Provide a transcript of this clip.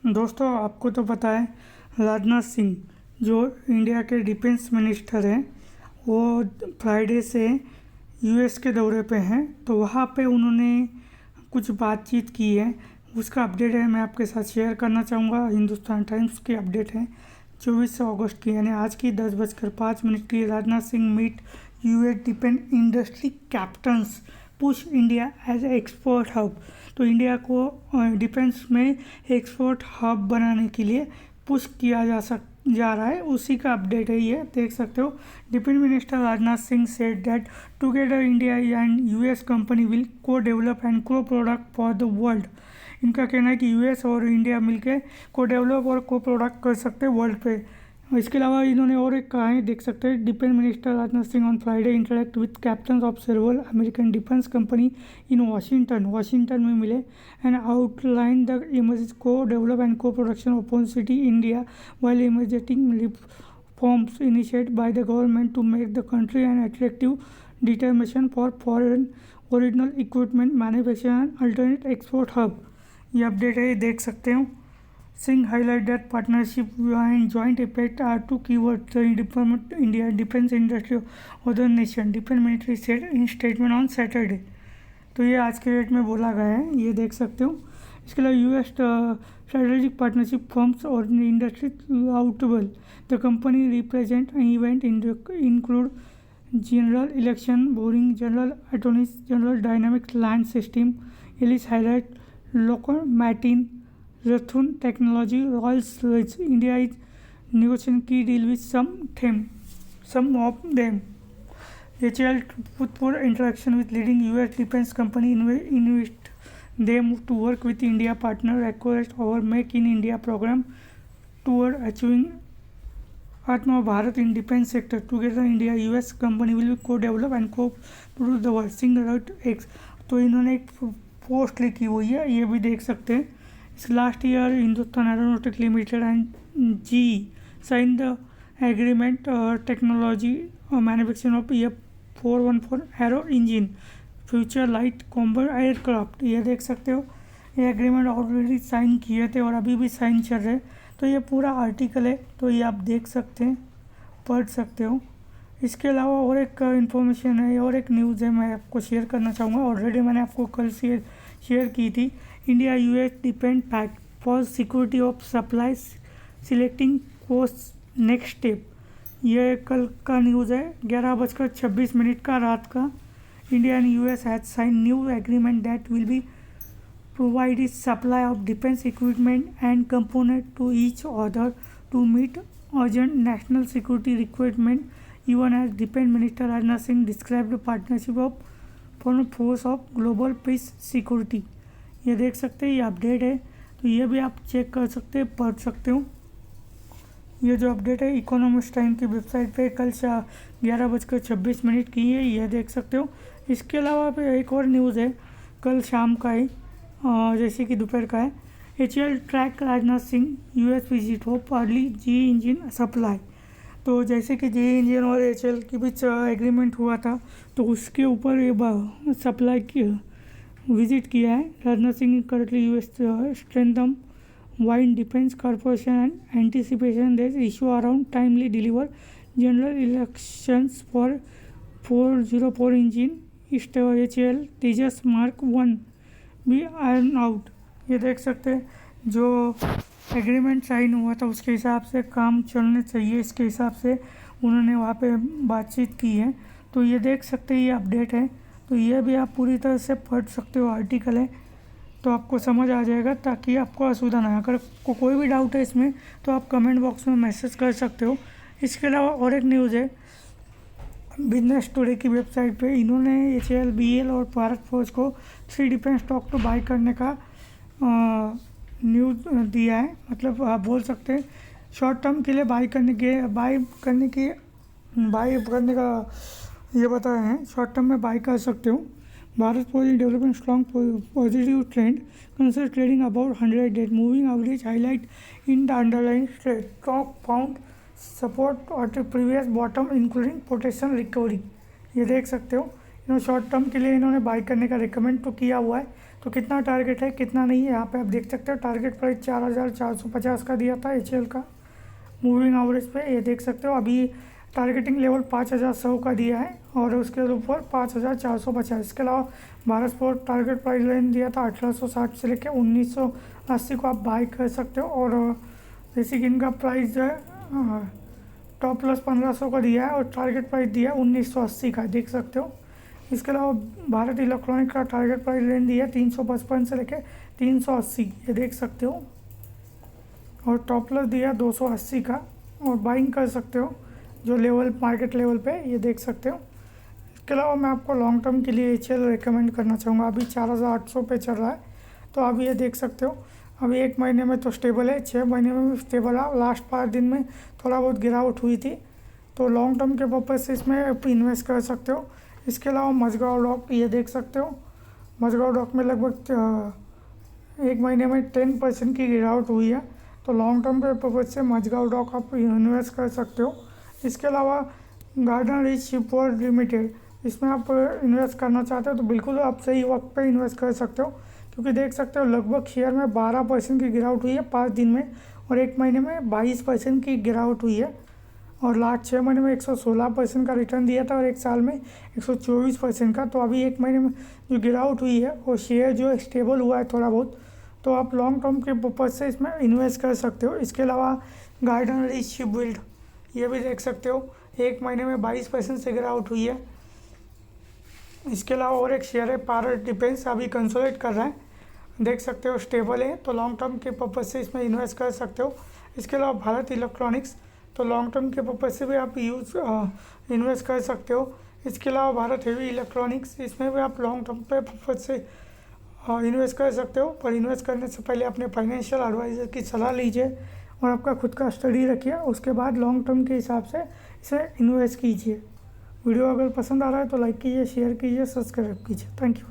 दोस्तों, आपको तो पता है राजनाथ सिंह जो इंडिया के डिफेंस मिनिस्टर हैं, वो फ्राइडे से यूएस के दौरे पे हैं। तो वहाँ पे उन्होंने कुछ बातचीत की है, उसका अपडेट है मैं आपके साथ शेयर करना चाहूँगा। हिंदुस्तान टाइम्स की अपडेट है 24 अगस्त की, यानी आज की 10:05 की। Rajnath Singh meet US defence industry captains, push India as export hub. तो इंडिया को डिफेंस में एक्सपोर्ट हब बनाने के लिए पुश किया जा रहा है, उसी का अपडेट है ये, देख सकते हो। Defence minister Rajnath Singh said that together India and US company will को डेवलप एंड को प्रोडक्ट फॉर द वर्ल्ड। इनका कहना है कि यूएस और इंडिया मिलके को डेवलप और को प्रोडक्ट कर सकते हैं वर्ल्ड पे। इसके अलावा इन्होंने और एक कहा है, देख सकते हैं। Defence minister Rajnath Singh on Friday interact with captain of several American defence company in Washington में मिले and outline the emerge co develop and co production opportunity India while emerging reforms initiated by the government to make the country an attractive determination for foreign original equipment manufacture and alternate export hub. ये update है, देख सकते हो। Singh highlighted that partnership and joint effect are two keywords the development India defense industry of other nation, defense military said in statement on Saturday। तो ये आज के date में बोला गया है, ये देख सकते हो। इसके अलावा यूएस स्ट्रेटेजिक पार्टनरशिप फर्म्स और इंडस्ट्री आउटवेल the company represent event include general election, boring, general attorneys general, dynamic land system, Alice highlight, local Martin, Raytheon Technology, Rolls-Royce. India is negotiating key deal with some of them. HAL put for interaction with leading US defense company invite them to work with India partner across our Make in India program toward achieving Atmanirbhar in defense sector. Together, India US company will co-develop and co-produce the world. Singh wrote X। तो इन्होंने एक post लिखी हुई है, ये भी देख सकते हैं। Last year, Hindustan Aeronautics Limited and GE signed the agreement technology manufacturing of F414 Aero engine, future light combat aircraft। ये देख सकते हो, ये एग्रीमेंट ऑलरेडी साइन किए थे और अभी भी साइन चल रहे। तो ये पूरा आर्टिकल है, तो ये आप देख सकते हैं, पढ़ सकते हो। इसके अलावा और एक इन्फॉर्मेशन है और एक न्यूज़ है, मैं आपको शेयर करना चाहूँगा। ऑलरेडी मैंने आपको कल शेयर की थी। India US defence pact for security of supply selecting course next step. ये कल का न्यूज़ है, 11:26 का रात का। India and US has sign new agreement that will be provide supply of defence equipment and component to each other to meet urgent national security requirement even as Defense Minister Rajnath Singh described the partnership of for force of global peace security। ये देख सकते हैं, ये update है, तो ये भी आप चेक कर सकते हैं, पढ़ सकते हो। ये जो अपडेट है इकोनॉमिस्ट टाइम की वेबसाइट पे कल 11:26 की है, ये देख सकते हो। इसके अलावा भी एक और न्यूज़ है, कल शाम का है, जैसे कि दोपहर का है। HAL track Rajnath Singh US visit hope early GE engine supply. तो जैसे कि जे इंजन और HAL के बीच एग्रीमेंट हुआ था, तो उसके ऊपर ये सप्लाई की विजिट किया है। Rajnath Singh currently US strengthen wine defence corporation and anticipation this issue around timely deliver general elections for 404 engine HAL Tejas mark 1 भी आयरन आउट। ये देख सकते हैं, जो एग्रीमेंट साइन हुआ था उसके हिसाब से काम चलने चाहिए, इसके हिसाब से उन्होंने वहाँ पे बातचीत की है। तो ये देख सकते हैं, ये अपडेट है, तो ये भी आप पूरी तरह से पढ़ सकते हो, आर्टिकल है, तो आपको समझ आ जाएगा, ताकि आपको असुविधा ना। अगर कोई भी डाउट है इसमें तो आप कमेंट बॉक्स में मैसेज कर सकते हो। इसके अलावा और एक न्यूज़ है, बिजनेस टुडे की वेबसाइट पे इन्होंने HAL BEL और भारत फौज को 3 डिफेंस स्टॉक तो बाई करने का न्यूज़ दिया है। मतलब आप बोल सकते हैं शॉर्ट टर्म के लिए बाई करने का ये बताया है, शॉर्ट टर्म में बाई कर सकते हो। Bharat Forge in development strong positive trend consider trading about 100 days moving average highlight in the underline trade stock found support और previous bottom including potential recovery. ये देख सकते हो, इन्होंने शॉर्ट टर्म के लिए इन्होंने बाई करने का रिकमेंड तो किया हुआ है। तो कितना टारगेट है कितना नहीं है यहाँ पे आप देख सकते हो। टारगेट प्राइस 4450 का दिया था HL का मूविंग एवरेज पे, ये देख सकते हो। अभी टारगेटिंग लेवल 5100 का दिया है और उसके ऊपर 5450। इसके अलावा Bharat sport target price line दिया था 1860 से लेकर 1980 को आप बाई कर सकते हो। और जैसे कि इनका प्राइस जो है टॉप प्लस 1500 का दिया है और टारगेट प्राइस दिया है 1980 का, देख सकते हो। इसके अलावा भारत इलेक्ट्रॉनिक का टारगेट प्राइस लाइन दिया है 355 से लेकर 380, ये देख सकते हो। और टॉप प्लस दिया 280 का और बाइंग कर सकते हो जो लेवल मार्केट लेवल पे, ये देख सकते हो। इसके अलावा मैं आपको लॉन्ग टर्म के लिए HL रेकमेंड करना चाहूँगा। अभी 4800 पे चल रहा है, तो अभी ये देख सकते हो। अभी 1 महीने में तो स्टेबल है, 6 महीने में भी स्टेबल है। लास्ट 5 दिन में थोड़ा बहुत गिरावट हुई थी, तो लॉन्ग टर्म के पर्पज़ से इसमें इन्वेस्ट कर सकते हो। इसके अलावा मझगांव डॉक, ये देख सकते हो। मझगांव डॉक में लगभग 1 महीने में 10% की गिरावट हुई है, तो लॉन्ग टर्म के पर्पज़ से मझगांव डॉक आप इन्वेस्ट कर सकते हो। इसके अलावा गार्डन रीच शिपयार्ड लिमिटेड, इसमें आप इन्वेस्ट करना चाहते हो तो बिल्कुल आप सही वक्त पे इन्वेस्ट कर सकते हो, क्योंकि देख सकते हो लगभग शेयर में 12% की गिरावट हुई है 5 दिन में और 1 महीने में 22% की गिरावट हुई है। और लास्ट 6 महीने में 116% का रिटर्न दिया था और 1 साल में 124% का। तो अभी 1 महीने में जो गिरावट हुई है वो शेयर जो है स्टेबल हुआ है थोड़ा बहुत, तो आप लॉन्ग टर्म के पर्पज़ से इसमें इन्वेस्ट कर सकते हो। इसके अलावा गार्डन रीच शिपबिल्ड, ये भी देख सकते हो 1 महीने में 22% से गिरावट हुई है। इसके अलावा और एक शेयर है भारत डिफेंस, अभी कंसोलिडेट कर रहा है, देख सकते हो स्टेबल है, तो लॉन्ग टर्म के पर्पज़ से इसमें इन्वेस्ट कर सकते हो। इसके अलावा भारत इलेक्ट्रॉनिक्स, तो लॉन्ग टर्म के पर्पज़ से भी आप इन्वेस्ट कर सकते हो। इसके अलावा भारत हेवी इलेक्ट्रॉनिक्स, इसमें भी आप लॉन्ग टर्म पे पर्पज़ से इन्वेस्ट कर सकते हो। पर इन्वेस्ट करने से पहले अपने फाइनेंशियल एडवाइज़र की सलाह लीजिए और आपका खुद का स्टडी रखिए, उसके बाद लॉन्ग टर्म के हिसाब से इसे इन्वेस्ट कीजिए। वीडियो अगर पसंद आ रहा है तो लाइक कीजिए, शेयर कीजिए, सब्सक्राइब कीजिए। Thank you.